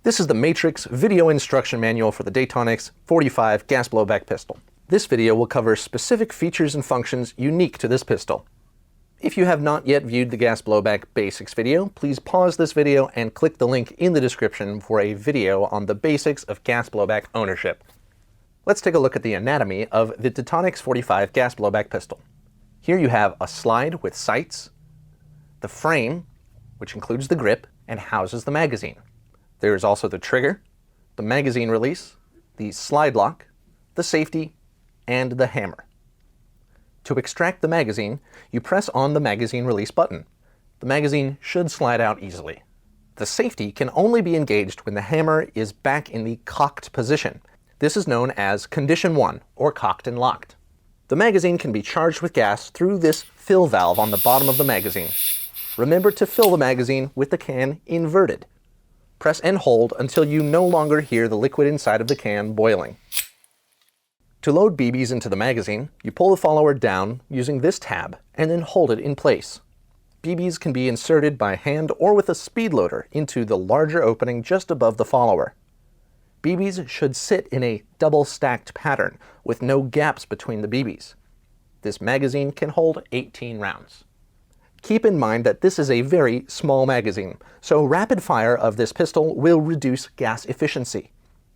This is the Matrix video instruction manual for the Detonics 45 gas blowback pistol. This video will cover specific features and functions unique to this pistol. If you have not yet viewed the gas blowback basics video, please pause this video and click the link in the description for a video on the basics of gas blowback ownership. Let's take a look at the anatomy of the Detonics 45 gas blowback pistol. Here you have a slide with sights, the frame, which includes the grip and houses the magazine. There is also the trigger, the magazine release, the slide lock, the safety, and the hammer. To extract the magazine, you press on the magazine release button. The magazine should slide out easily. The safety can only be engaged when the hammer is back in the cocked position. This is known as condition 1, or cocked and locked. The magazine can be charged with gas through this fill valve on the bottom of the magazine. Remember to fill the magazine with the can inverted. Press and hold until you no longer hear the liquid inside of the can boiling. To load BBs into the magazine, you pull the follower down using this tab and then hold it in place. BBs can be inserted by hand or with a speed loader into the larger opening just above the follower. BBs should sit in a double-stacked pattern with no gaps between the BBs. This magazine can hold 18 rounds. Keep in mind that this is a very small magazine, so rapid fire of this pistol will reduce gas efficiency.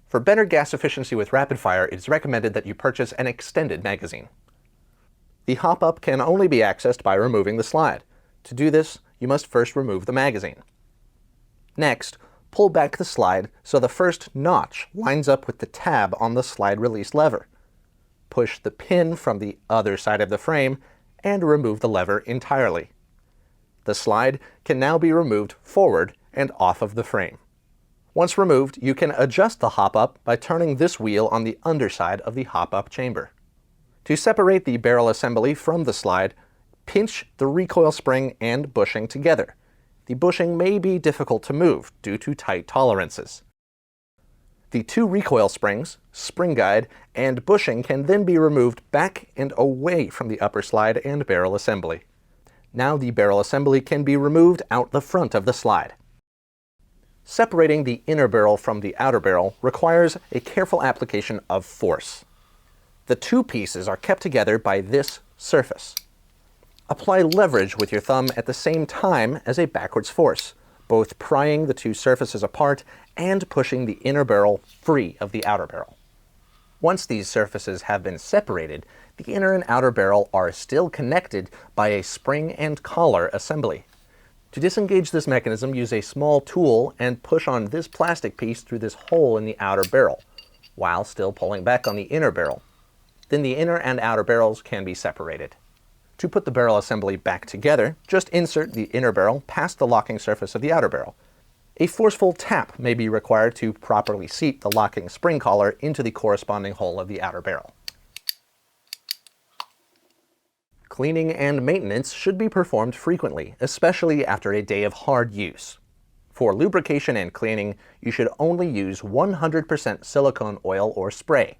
For better gas efficiency with rapid fire, it is recommended that you purchase an extended magazine. The hop-up can only be accessed by removing the slide. To do this, you must first remove the magazine. Next, pull back the slide so the first notch lines up with the tab on the slide release lever. Push the pin from the other side of the frame and remove the lever entirely. The slide can now be removed forward and off of the frame. Once removed, you can adjust the hop-up by turning this wheel on the underside of the hop-up chamber. To separate the barrel assembly from the slide, pinch the recoil spring and bushing together. The bushing may be difficult to move due to tight tolerances. The two recoil springs, spring guide, and bushing can then be removed back and away from the upper slide and barrel assembly. Now the barrel assembly can be removed out the front of the slide. Separating the inner barrel from the outer barrel requires a careful application of force. The two pieces are kept together by this surface. Apply leverage with your thumb at the same time as a backwards force, both prying the two surfaces apart and pushing the inner barrel free of the outer barrel. Once these surfaces have been separated, the inner and outer barrel are still connected by a spring and collar assembly. To disengage this mechanism, use a small tool and push on this plastic piece through this hole in the outer barrel, while still pulling back on the inner barrel. Then the inner and outer barrels can be separated. To put the barrel assembly back together, just insert the inner barrel past the locking surface of the outer barrel. A forceful tap may be required to properly seat the locking spring collar into the corresponding hole of the outer barrel. Cleaning and maintenance should be performed frequently, especially after a day of hard use. For lubrication and cleaning, you should only use 100% silicone oil or spray.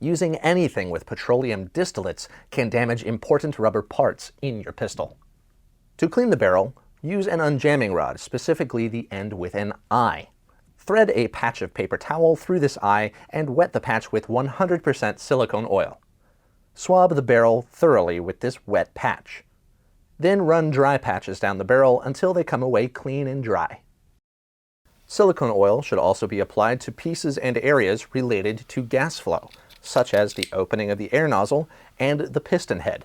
Using anything with petroleum distillates can damage important rubber parts in your pistol. To clean the barrel, use an unjamming rod, specifically the end with an eye. Thread a patch of paper towel through this eye and wet the patch with 100% silicone oil. Swab the barrel thoroughly with this wet patch. Then run dry patches down the barrel until they come away clean and dry. Silicone oil should also be applied to pieces and areas related to gas flow, such as the opening of the air nozzle and the piston head.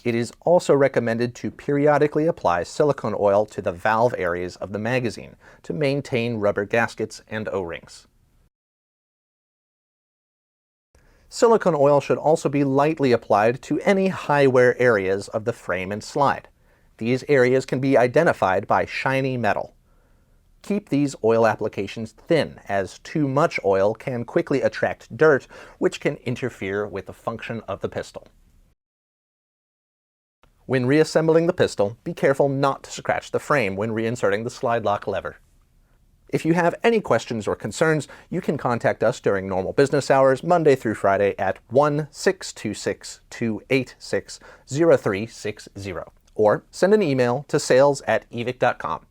It is also recommended to periodically apply silicone oil to the valve areas of the magazine to maintain rubber gaskets and O-rings. Silicone oil should also be lightly applied to any high wear areas of the frame and slide. These areas can be identified by shiny metal. Keep these oil applications thin, as too much oil can quickly attract dirt, which can interfere with the function of the pistol. When reassembling the pistol, be careful not to scratch the frame when reinserting the slide lock lever. If you have any questions or concerns, you can contact us during normal business hours, Monday through Friday at 1-626-286-0360. or send an email to sales@evike.com.